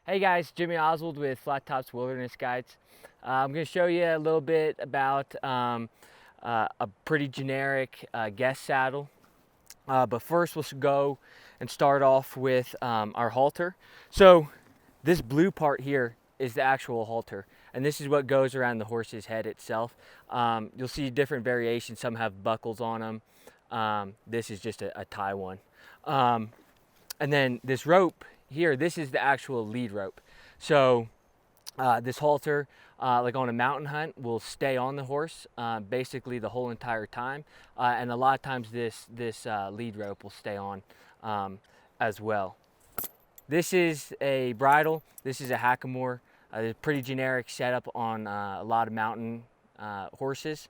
Hey guys, Jimmy Oswald with Flat Tops Wilderness Guides. I'm going to show you a little bit about a pretty generic guest saddle. But first we'll go and start off with our halter. So this blue part here is the actual halter, and this is what goes around the horse's head itself. You'll see different variations. Some have buckles on them. This is just a tie one. And then this rope here, this is the actual lead rope. So this halter, like on a mountain hunt, will stay on the horse basically the whole entire time. And a lot of times this lead rope will stay on as well. This is a bridle. This is a hackamore. It's a pretty generic setup on a lot of mountain horses.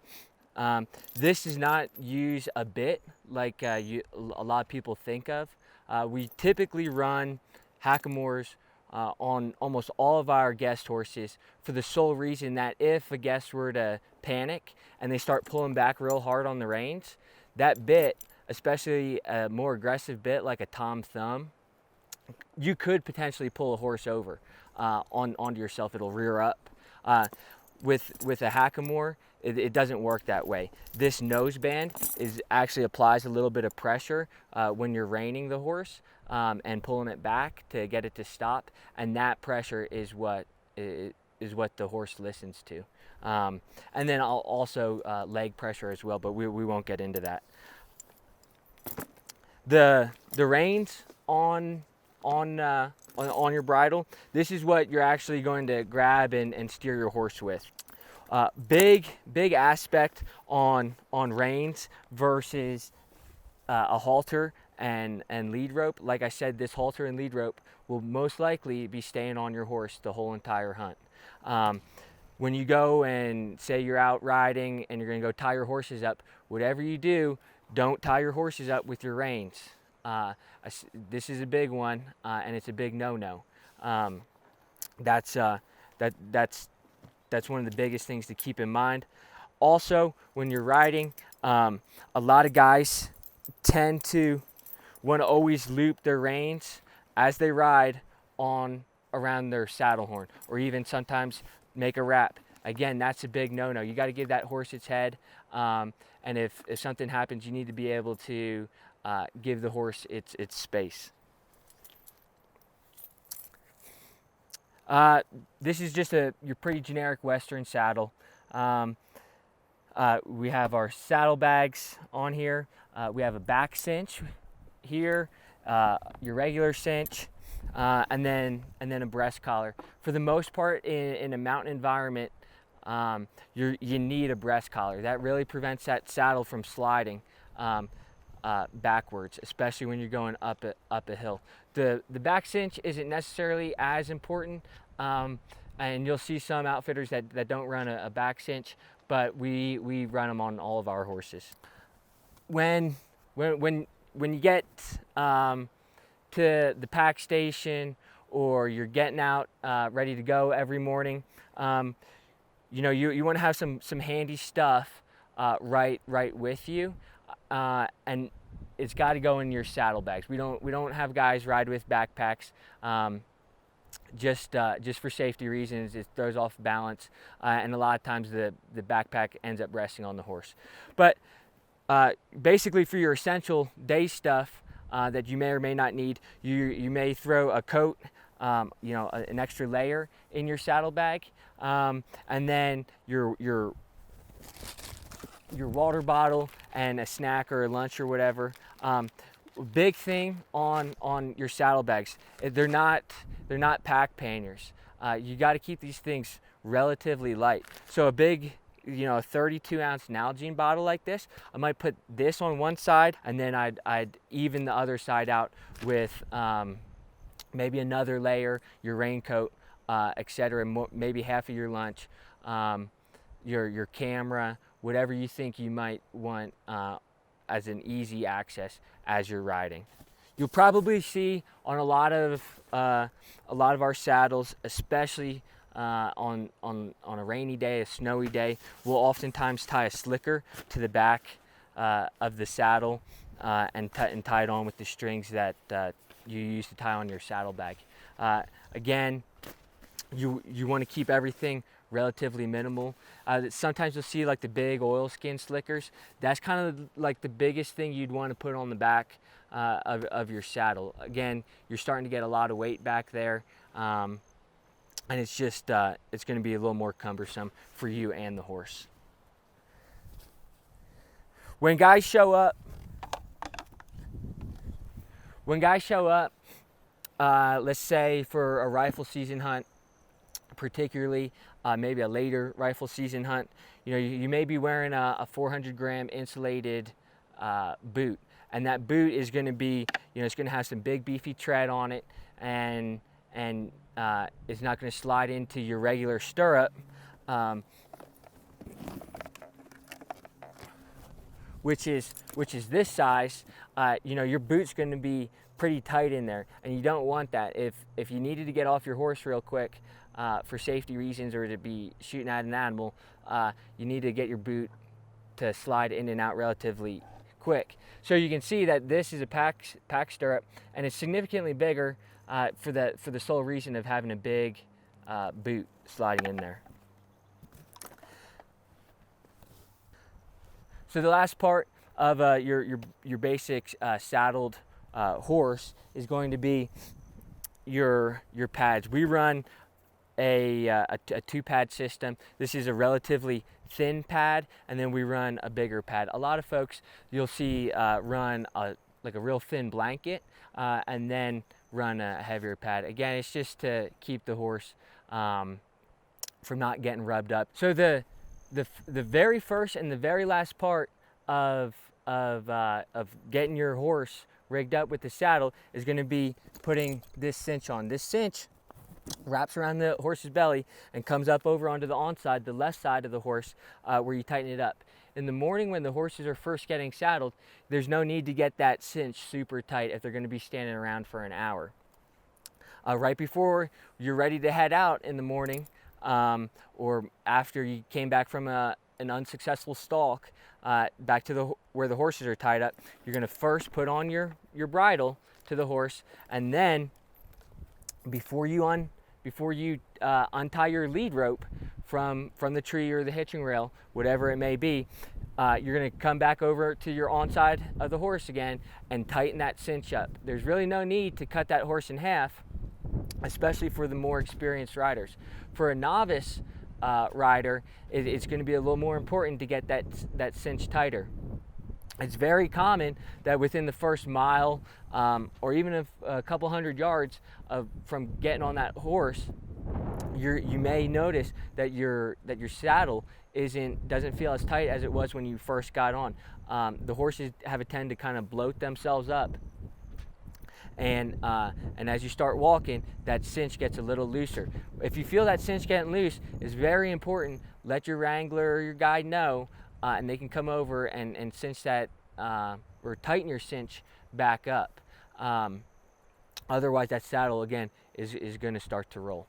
This does not use a bit like a lot of people think of. We typically run hackamores on almost all of our guest horses for the sole reason that if a guest were to panic and they start pulling back real hard on the reins, that bit, especially a more aggressive bit like a Tom Thumb, you could potentially pull a horse over onto yourself. It'll rear up. With a hackamore, it doesn't work that way. This noseband actually applies a little bit of pressure when you're reining the horse and pulling it back to get it to stop, and that pressure is what the horse listens to. And then also leg pressure as well, but we won't get into that. The reins on your bridle, this is what you're actually going to grab and steer your horse with. Big aspect on reins versus a halter and lead rope. Like I said, this halter and lead rope will most likely be staying on your horse the whole entire hunt. When you go and say you're out riding and you're going to go tie your horses up, whatever you do, don't tie your horses up with your reins. This is a big one, and it's a big no-no. That's one of the biggest things to keep in mind. Also, when you're riding, a lot of guys tend to want to always loop their reins as they ride around their saddle horn, or even sometimes make a wrap. Again, that's a big no-no. You got to give that horse its head, and if something happens, you need to be able to give the horse its space. This is just your pretty generic Western saddle. We have our saddlebags on here. We have a back cinch here, your regular cinch, and then a breast collar. For the most part, in a mountain environment, you need a breast collar. That really prevents that saddle from sliding backwards, especially when you're going up a hill. The back cinch isn't necessarily as important, and you'll see some outfitters that don't run a back cinch, but we run them on all of our horses. When you get to the pack station, or you're getting out ready to go every morning, you want to have some handy stuff right with you, and it's got to go in your saddlebags. We don't have guys ride with backpacks. Just for safety reasons. It throws off balance, and a lot of times the backpack ends up resting on the horse. But basically, for your essential day stuff that you may or may not need, you may throw a coat, an extra layer in your saddlebag, and then your water bottle and a snack or a lunch or whatever. Big thing on your saddlebags, they're not pack panniers. You got to keep these things relatively light. So a big, 32-ounce Nalgene bottle like this, I might put this on one side, and then I'd even the other side out with maybe another layer, your raincoat, etc. Maybe half of your lunch, your camera, whatever you think you might want as an easy access as you're riding. You'll probably see on a lot of our saddles, especially on a rainy day, a snowy day, we'll oftentimes tie a slicker to the back of the saddle and tie it on with the strings that you use to tie on your saddlebag. Again, you want to keep everything relatively minimal. Sometimes you'll see like the big oilskin slickers. That's kind of like the biggest thing you'd want to put on the back of your saddle. Again, you're starting to get a lot of weight back there, and it's just it's going to be a little more cumbersome for you and the horse. When guys show up, let's say for a rifle season hunt, particularly maybe a later rifle season hunt, you may be wearing a 400-gram insulated boot, and that boot is going to be, it's going to have some big beefy tread on it, and it's not going to slide into your regular stirrup, which is this size. Your boot's going to be pretty tight in there, and you don't want that. If you needed to get off your horse real quick for safety reasons, or to be shooting at an animal, you need to get your boot to slide in and out relatively quick. So you can see that this is a pack stirrup, and it's significantly bigger for the sole reason of having a big boot sliding in there. So the last part of your basic saddled horse is going to be your pads. We run a 2-pad system. This is a relatively thin pad, and then we run a bigger pad. A lot of folks you'll see run like a real thin blanket, and then run a heavier pad. Again, it's just to keep the horse from not getting rubbed up. So the very first and the very last part of getting your horse rigged up with the saddle is going to be putting this cinch on. This cinch wraps around the horse's belly and comes up over onto the onside, the left side of the horse, where you tighten it up. In the morning when the horses are first getting saddled, there's no need to get that cinch super tight if they're going to be standing around for an hour. Right before you're ready to head out in the morning, or after you came back from an unsuccessful stalk, back to where the horses are tied up, you're going to first put on your bridle to the horse, and then before you untie your lead rope from the tree or the hitching rail, whatever it may be, you're going to come back over to your onside of the horse again and tighten that cinch up. There's really no need to cut that horse in half, especially for the more experienced riders. For a novice rider, it's going to be a little more important to get that cinch tighter. It's very common that within the first mile, or even a couple hundred yards from getting on that horse, you may notice that your saddle doesn't feel as tight as it was when you first got on. The horses have a tend to kind of bloat themselves up, and as you start walking, that cinch gets a little looser. If you feel that cinch getting loose, it's very important. Let your wrangler or your guide know, and they can come over and cinch that or tighten your cinch back up. Otherwise, that saddle again is going to start to roll.